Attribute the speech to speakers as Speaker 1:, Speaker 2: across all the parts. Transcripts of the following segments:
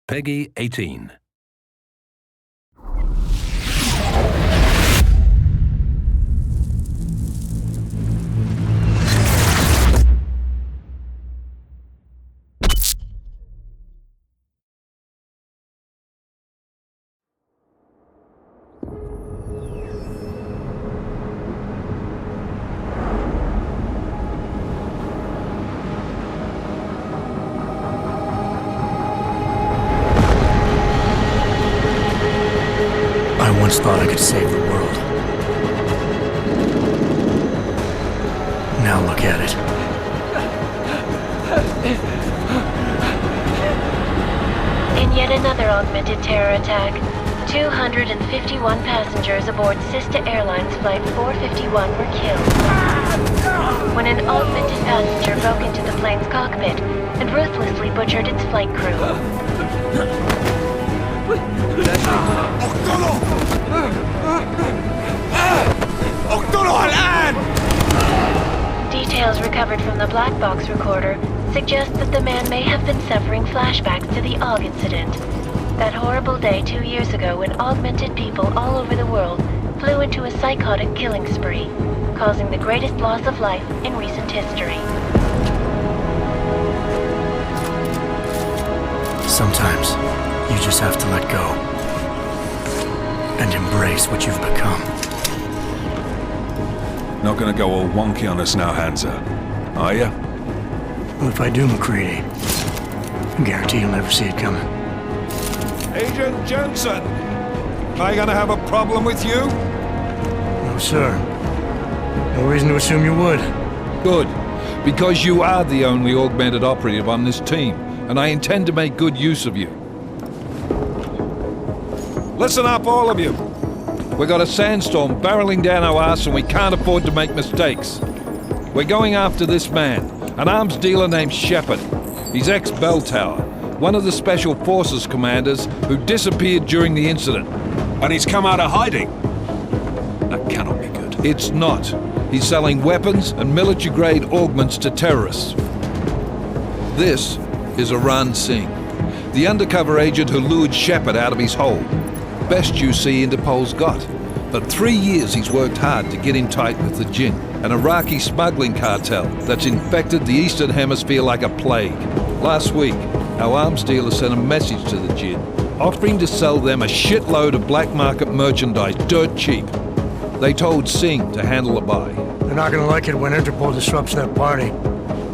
Speaker 1: Peggy 18.
Speaker 2: I once thought I could save the world. Now look at it.
Speaker 3: In yet another augmented terror attack, 251 passengers aboard Sister Airlines Flight 451 were killed when an augmented passenger broke into the plane's cockpit and ruthlessly butchered its flight crew. Details recovered from the black box recorder suggest that the man may have been suffering flashbacks to the AUG incident. That horrible day 2 years ago when augmented people all over the world flew into a psychotic killing spree, causing the greatest loss of life in recent history.
Speaker 2: Sometimes you just have to let go and embrace what you've become.
Speaker 4: Not gonna go all wonky on us now, Hansa, are ya?
Speaker 2: Well, if I do, McCready, I guarantee you'll never see it coming.
Speaker 4: Agent Jensen! Am I gonna have a problem with you?
Speaker 2: No, sir. No reason to assume you would.
Speaker 5: Good, because you are the only augmented operative on this team, and I intend to make good use of you.
Speaker 4: Listen up, all of you.
Speaker 5: We got a sandstorm barreling down our arse and we can't afford to make mistakes. We're going after this man, an arms dealer named Shepard. He's ex-Bell Tower, one of the Special Forces commanders who disappeared during the incident.
Speaker 4: And he's come out of hiding. That cannot be good.
Speaker 5: It's not. He's selling weapons and military-grade augments to terrorists. This is Aran Singh, the undercover agent who lured Shepard out of his hole. Best you see Interpol's got. For 3 years he's worked hard to get in tight with the Jinn, an Iraqi smuggling cartel that's infected the Eastern Hemisphere like a plague. Last week, our arms dealer sent a message to the Jinn, offering to sell them a shitload of black market merchandise dirt cheap. They told Singh to handle the buy.
Speaker 2: They're not gonna like it when Interpol disrupts their party.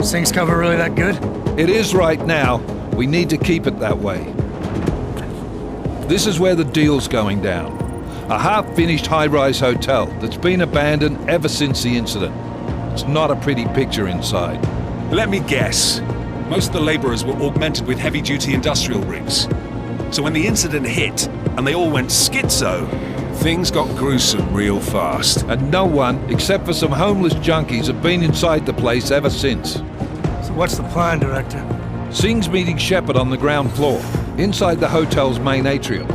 Speaker 2: Singh's cover really that good?
Speaker 5: It is right now. We need to keep it that way. This is where the deal's going down. A half-finished high-rise hotel that's been abandoned ever since the incident. It's not a pretty picture inside.
Speaker 4: Let me guess. Most of the laborers were augmented with heavy-duty industrial rigs. So when the incident hit, and they all went schizo, things got gruesome real fast.
Speaker 5: And no one, except for some homeless junkies, have been inside the place ever since.
Speaker 2: So what's the plan, Director?
Speaker 5: Singh's meeting Shepard on the ground floor, inside the hotel's main atrium.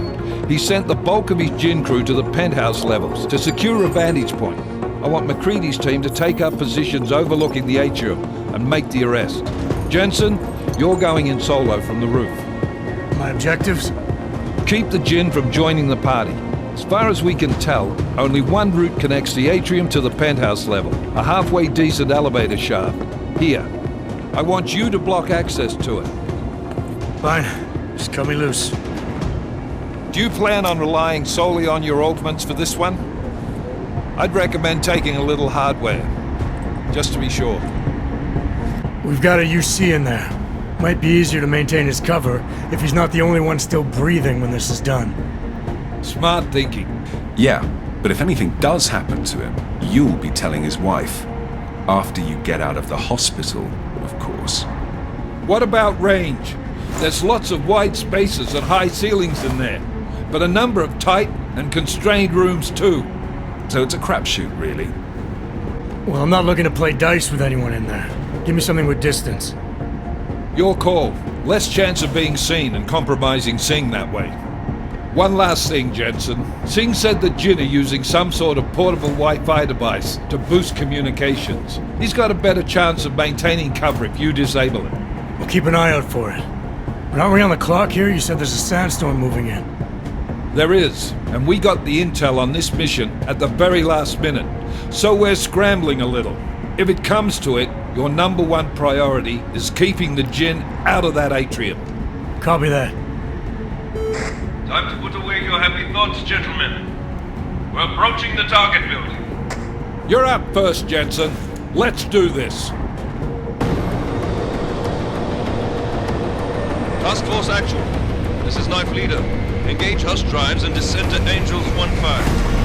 Speaker 5: He sent the bulk of his Jinn crew to the penthouse levels to secure a vantage point. I want McCready's team to take up positions overlooking the atrium and make the arrest. Jensen, you're going in solo from the roof.
Speaker 2: My objectives?
Speaker 5: Keep the Jinn from joining the party. As far as we can tell, only one route connects the atrium to the penthouse level, a halfway decent elevator shaft. Here. I want you to block access to it.
Speaker 2: Fine. Just cut me loose.
Speaker 5: Do you plan on relying solely on your augments for this one? I'd recommend taking a little hardware, just to be sure.
Speaker 2: We've got a UC in there. Might be easier to maintain his cover if he's not the only one still breathing when this is done.
Speaker 5: Smart thinking.
Speaker 4: Yeah, but if anything does happen to him, you'll be telling his wife. After you get out of the hospital, of course.
Speaker 5: What about range? There's lots of wide spaces and high ceilings in there, but a number of tight and constrained rooms too.
Speaker 4: So it's a crapshoot, really.
Speaker 2: Well, I'm not looking to play dice with anyone in there. Give me something with distance.
Speaker 5: Your call. Less chance of being seen and compromising Singh that way. One last thing, Jensen. Singh said that Jinn are using some sort of portable Wi-Fi device to boost communications. He's got a better chance of maintaining cover if you disable it.
Speaker 2: We'll keep an eye out for it. But aren't we on the clock here? You said there's a sandstorm moving in.
Speaker 5: There is, and we got the intel on this mission at the very last minute, so we're scrambling a little. If it comes to it, your number one priority is keeping the Jinn out of that atrium.
Speaker 2: Copy that.
Speaker 1: Time to put away your happy thoughts, gentlemen. We're approaching the target building.
Speaker 5: You're up first, Jensen. Let's do this.
Speaker 1: Task Force Actual. This is Knife Leader. Engage Hush drives and descend to Angels 1-5.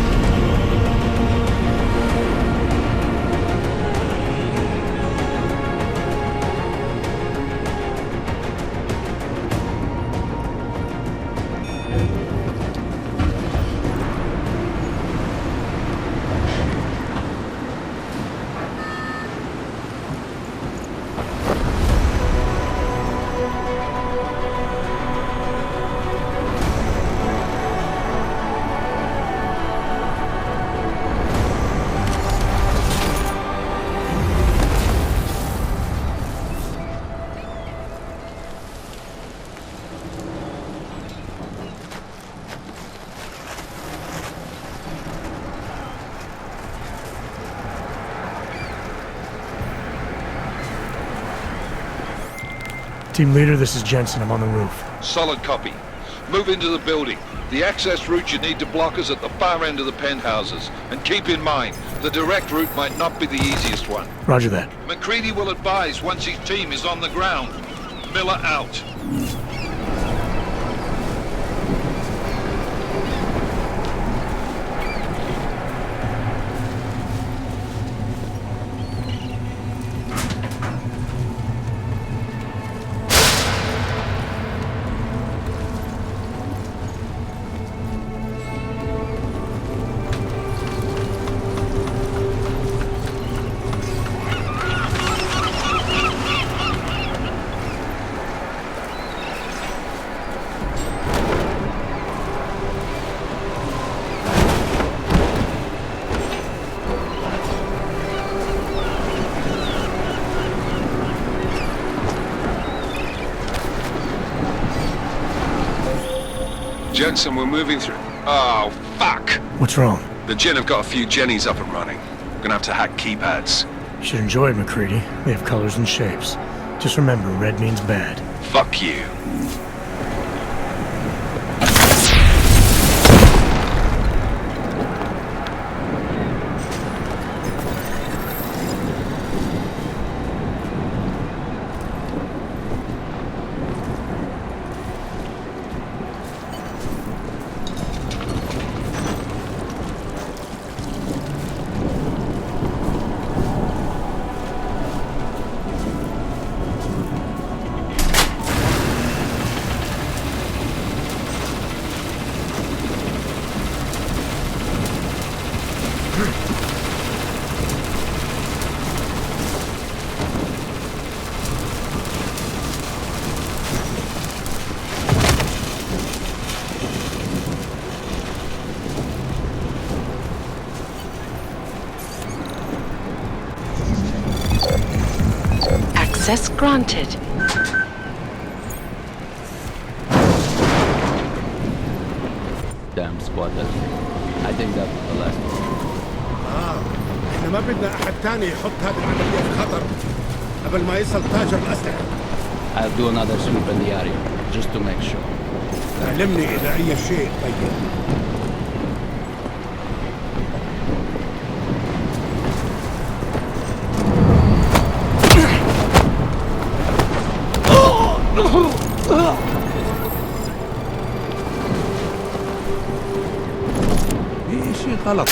Speaker 2: Team leader, this is Jensen. I'm on the roof.
Speaker 5: Solid copy. Move into the building. The access route you need to block is at the far end of the penthouses. And keep in mind, the direct route might not be the easiest one.
Speaker 2: Roger that.
Speaker 5: McCready will advise once his team is on the ground. Miller out.
Speaker 4: Jensen, we're moving through. Oh, fuck!
Speaker 2: What's wrong?
Speaker 4: The Jinn have got a few Jennies up and running. Gonna have to hack keypads.
Speaker 2: You should enjoy it, McCready. They have colors and shapes. Just remember, red means bad.
Speaker 4: Fuck you.
Speaker 3: Access granted.
Speaker 6: Damn squatters. I think that was the last one.
Speaker 7: احنا ما بدنا احد تاني يحط هذه العملية في خطر قبل ما يصل تاجر الأسلحة.
Speaker 6: I'll do another sweep in the area, just to make sure.
Speaker 7: علمني إذا أي شيء طيب.
Speaker 5: في شيء غلط.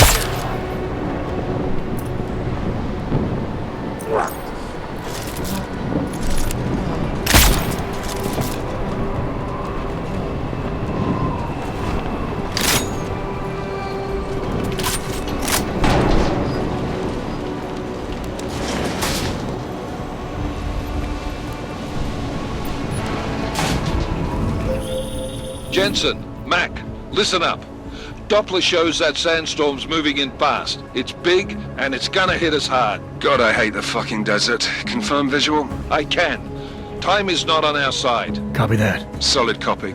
Speaker 5: Jensen, Mac, listen up. Doppler shows that sandstorm's moving in fast. It's big, and it's gonna hit us hard.
Speaker 4: God, I hate the fucking desert. Confirm visual?
Speaker 5: I can. Time is not on our side.
Speaker 2: Copy that.
Speaker 4: Solid copy.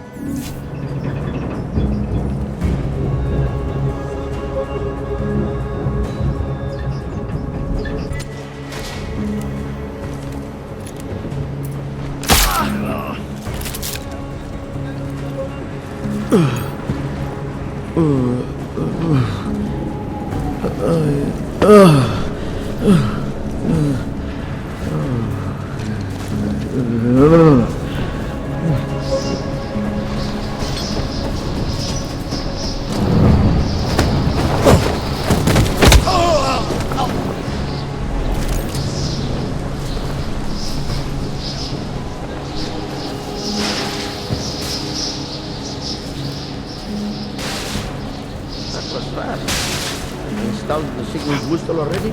Speaker 6: Installed the signal booster already?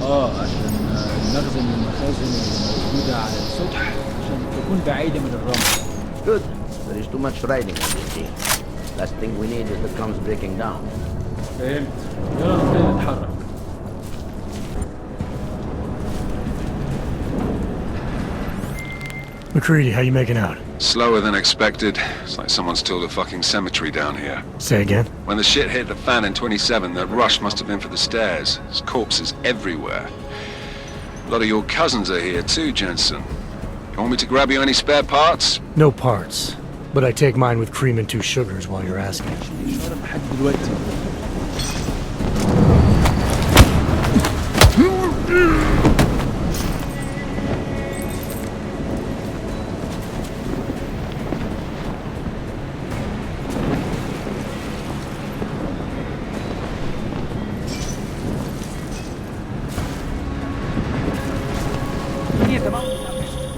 Speaker 8: عشان نخزن المخازن الموجودة على السطح عشان تكون بعيدة من الرمل.
Speaker 6: Good. There is too much riding on this thing. Last thing we need is the comms breaking down.
Speaker 8: فهمت. يلا نبتدي نتحرك.
Speaker 2: McCready, how you making out?
Speaker 4: Slower than expected. It's like someone's tilled a fucking cemetery down here.
Speaker 2: Say again?
Speaker 4: When the shit hit the fan in 27, that rush must have been for the stairs. There's corpses everywhere. A lot of your cousins are here too, Jensen. You want me to grab you any spare parts?
Speaker 2: No parts. But I take mine with cream and 2 sugars while you're asking.
Speaker 8: الإشارة لحد دلوقتي.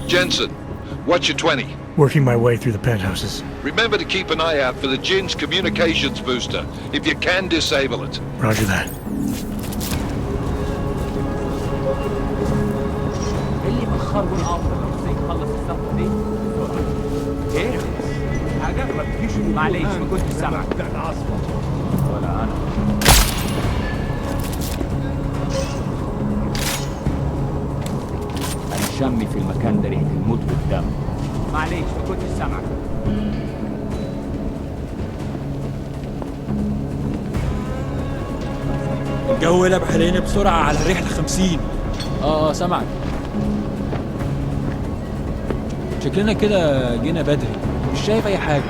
Speaker 5: Jensen, watch your 20.
Speaker 2: Working my way through the penthouses.
Speaker 5: Remember to keep an eye out for the Jin's communications booster. If you can, disable it.
Speaker 2: Roger that.
Speaker 8: اللي مخربوا العاصفة ازاي يخلص الصفقة دي بسرعة. ايه؟ حاجة ما فيش معلش ما كنتش سامعك. ولا أنا. أنا شمي في المكان ده ريحة الموت والدم. معلش ما كنتش سامعك.
Speaker 9: الجو قلب علينا بسرعة على الرحلة 50.
Speaker 8: سامعك. شكلنا كده جينا بدري، مش شايف أي حاجة.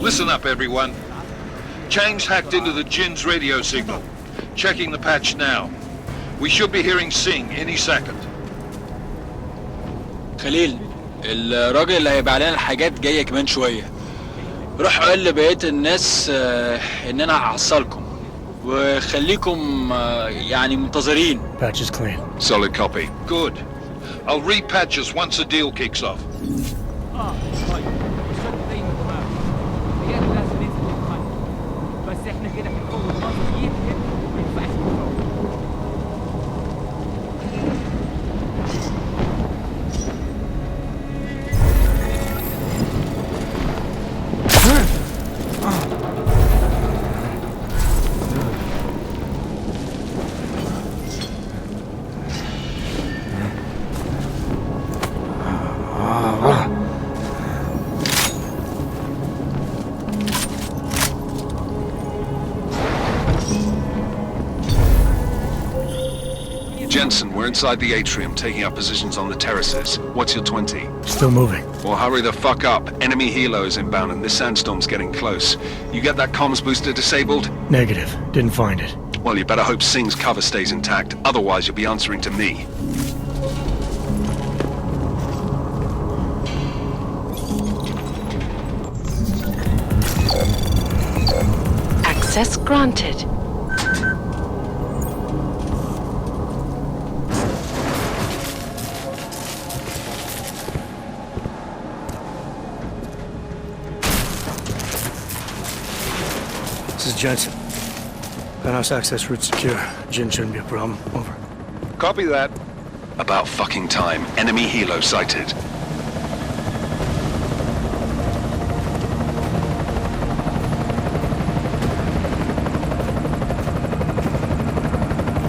Speaker 5: Listen up, everyone. Chang's hacked into the Jin's radio signal. Checking the patch now. We should be hearing Sing any second.
Speaker 9: خليل، الراجل اللي هيبقى علينا الحاجات جاية كمان شوية. روح قول لبقية الناس إن أنا هحصلكم وخليكم يعني منتظرين.
Speaker 2: Patch is clean.
Speaker 4: Solid copy.
Speaker 5: Good. I'll repatch us once the deal kicks off.
Speaker 8: طيب الشرط زي ما تمام. هي لازم ننزل نتخانق. بس احنا كده في الأول خالص يمكن ما ينفعش نفوت.
Speaker 4: Jensen, we're inside the atrium, taking up positions on the terraces. What's your 20?
Speaker 2: Still moving.
Speaker 4: Well, hurry the fuck up. Enemy helos inbound and this sandstorm's getting close. You get that comms booster disabled?
Speaker 2: Negative. Didn't find it.
Speaker 4: Well, you better hope Sing's cover stays intact. Otherwise, you'll be answering to me.
Speaker 3: Access granted.
Speaker 10: This is
Speaker 2: Jensen. Penthouse access route secure. Jin shouldn't be a problem. Over.
Speaker 4: Copy that. About fucking time. Enemy helo sighted.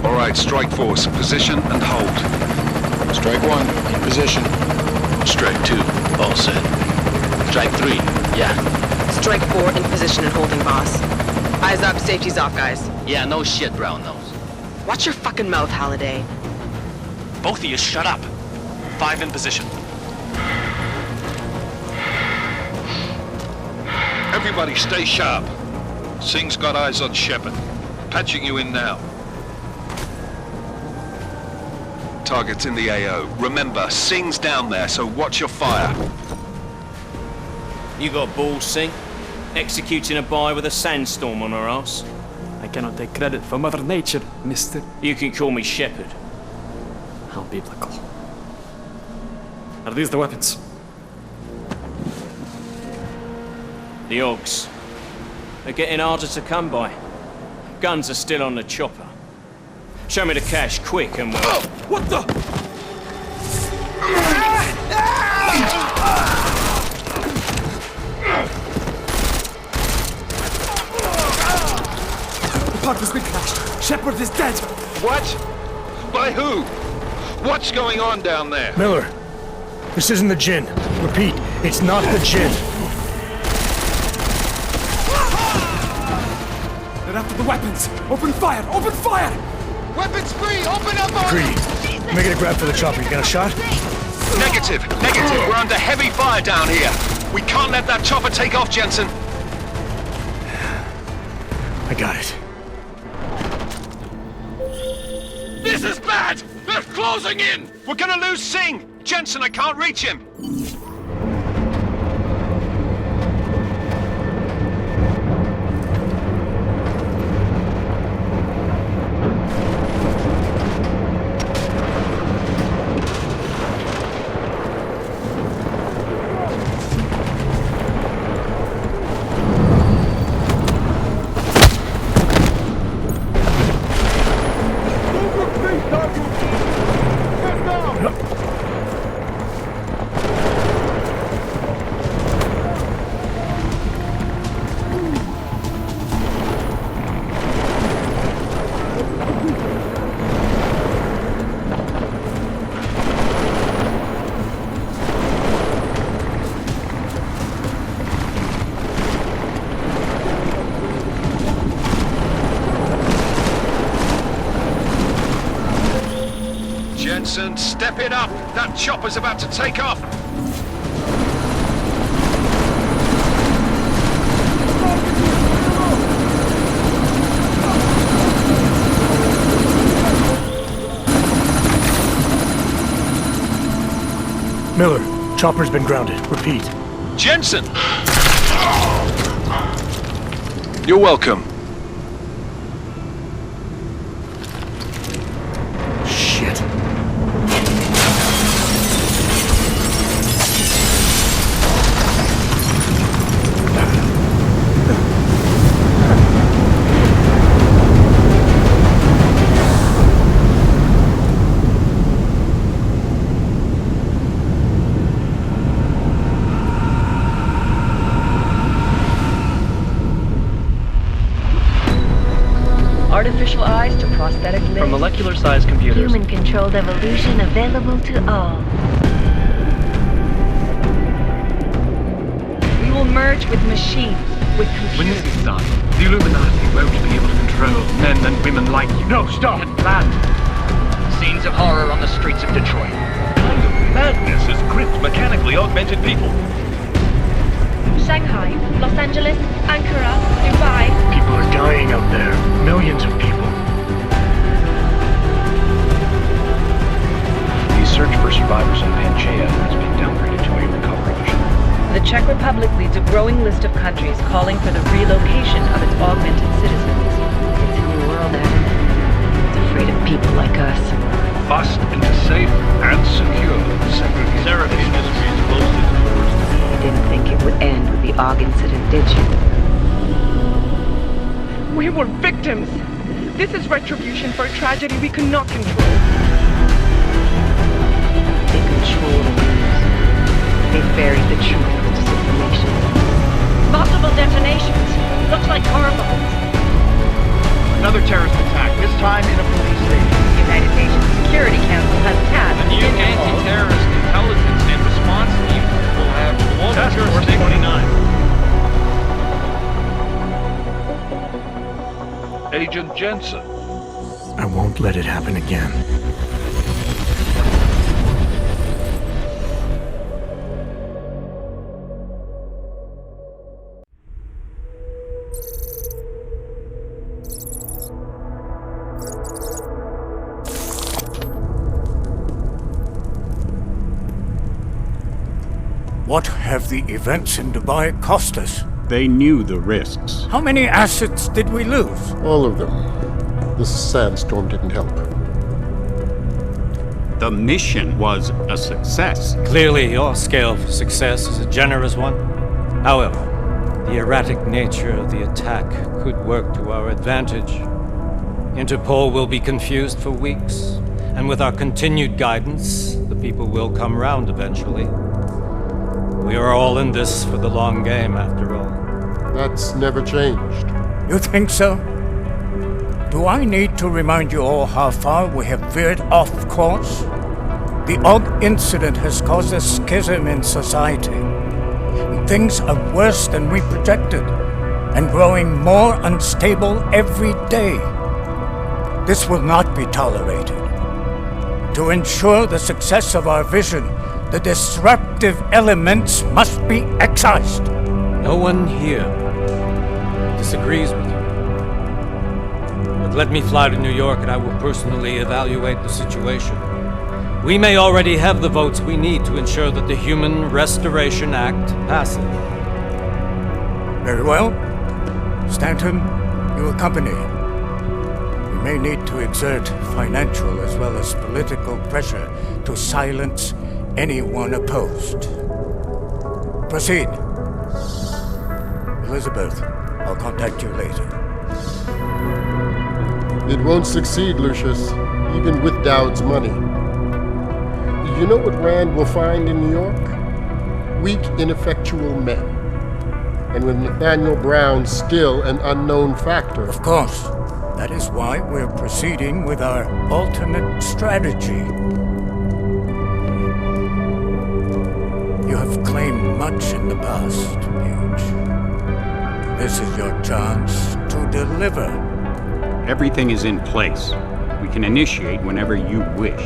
Speaker 4: All right, strike force. Position and hold.
Speaker 10: Strike 1, in position.
Speaker 11: Strike 2, all set. Strike 3, yeah.
Speaker 12: Strike 4, in position and holding, boss. Eyes up, safety's off, guys.
Speaker 11: Yeah, no shit, brown nose.
Speaker 12: Watch your fucking mouth, Halliday.
Speaker 11: Both of you shut up. 5 in position.
Speaker 5: Everybody stay sharp. Singh's got eyes on Shepard. Patching you in now.
Speaker 4: Target's in the AO. Remember, Singh's down there, so watch your fire.
Speaker 13: You got balls, Singh? Executing a buy with a sandstorm on her ass?
Speaker 14: I cannot take credit for Mother Nature, mister.
Speaker 13: You can call me Shepard.
Speaker 14: How biblical. Are these the weapons?
Speaker 13: The Augs. They're getting harder to come by. Guns are still on the chopper. Show me the cash, quick, and we'll...
Speaker 14: Oh, what the? The park has been crashed. Shepard is dead.
Speaker 5: What? By who? What's going on down there?
Speaker 2: Miller, this isn't the Jinn. Repeat, it's not the Jinn.
Speaker 14: They're after the weapons. Open fire! Open fire!
Speaker 10: Weapons free! Open up on
Speaker 2: Greedy, making a grab for the chopper. You got a shot?
Speaker 4: Negative. We're under heavy fire down here. We can't let that chopper take off, Jensen.
Speaker 2: I got it.
Speaker 4: This is bad! They're closing in! We're gonna lose Singh! Jensen, I can't reach him! Jensen, step it up! That chopper's about to take off!
Speaker 2: Miller, chopper's been grounded. Repeat.
Speaker 4: Jensen! You're welcome.
Speaker 2: Shit.
Speaker 3: Artificial eyes to prosthetic limbs.
Speaker 14: From molecular-sized computers.
Speaker 3: Human-controlled evolution available to all. We will merge with machines, with computers.
Speaker 15: When this is done, the Illuminati won't be able to control men and women like you. No, stop! And planned. Scenes of horror on the streets of Detroit. Kind of madness has gripped mechanically augmented people.
Speaker 3: Shanghai, Los Angeles, Ankara, Dubai.
Speaker 2: People are dying out there. Millions of people.
Speaker 15: The search for survivors in Pangaea has been downgraded to a recovery mission.
Speaker 12: The Czech Republic leads a growing list of countries calling for the relocation of its augmented citizens. It's a new world, Adam. It's afraid of people like us.
Speaker 15: Bust into safe and secure segregation. Seraphim Industries closed its doors.
Speaker 12: You didn't think it would end with the AUG incident, did you?
Speaker 16: We were victims. This is retribution for a tragedy we cannot control.
Speaker 12: They control the news. They buried the truth with disinformation.
Speaker 17: Multiple detonations. Looks like car bombs.
Speaker 15: Another terrorist attack, this time in a police station.
Speaker 12: The United Nations Security Council has tasked
Speaker 15: The new anti-terrorist intelligence and response team will have global jurisdiction. 29.
Speaker 5: Agent Jensen.
Speaker 2: I won't let it happen again.
Speaker 18: What have the events in Dubai cost us?
Speaker 19: They knew the risks.
Speaker 18: How many assets did we lose?
Speaker 7: All of them. This sandstorm didn't help.
Speaker 19: The mission was a success.
Speaker 20: Clearly, your scale for success is a generous one. However, the erratic nature of the attack could work to our advantage. Interpol will be confused for weeks, and with our continued guidance, the people will come round eventually. We are all in this for the long game, after all.
Speaker 7: That's never changed.
Speaker 18: You think so? Do I need to remind you all how far we have veered off course? The OG incident has caused a schism in society. Things are worse than we projected, and growing more unstable every day. This will not be tolerated. To ensure the success of our vision, the disruptive elements must be excised.
Speaker 20: No one here disagrees with you. But let me fly to New York and I will personally evaluate the situation. We may already have the votes we need to ensure that the Human Restoration Act passes.
Speaker 18: Very well. Stanton, you accompany. We may need to exert financial as well as political pressure to silence anyone opposed. Proceed. Elizabeth, I'll contact you later.
Speaker 7: It won't succeed, Lucius, even with Dowd's money. You know what Rand will find in New York? Weak, ineffectual men. And with Nathaniel Brown still an unknown factor.
Speaker 18: Of course. That is why we're proceeding with our alternate strategy. You have claimed much in the past, Paige. This is your chance to deliver.
Speaker 19: Everything is in place. We can initiate whenever you wish.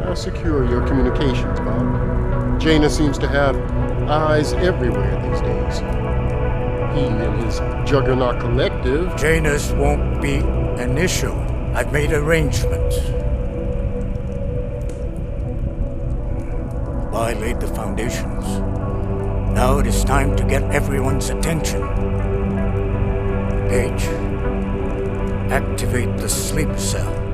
Speaker 7: I'll secure your communications, Bob. Jaina seems to have eyes everywhere these days. He and his Juggernaut Collective...
Speaker 18: Jaina's won't be an issue. I've made arrangements. I laid the foundations. Now it is time to get everyone's attention. Paige, activate the sleep cell.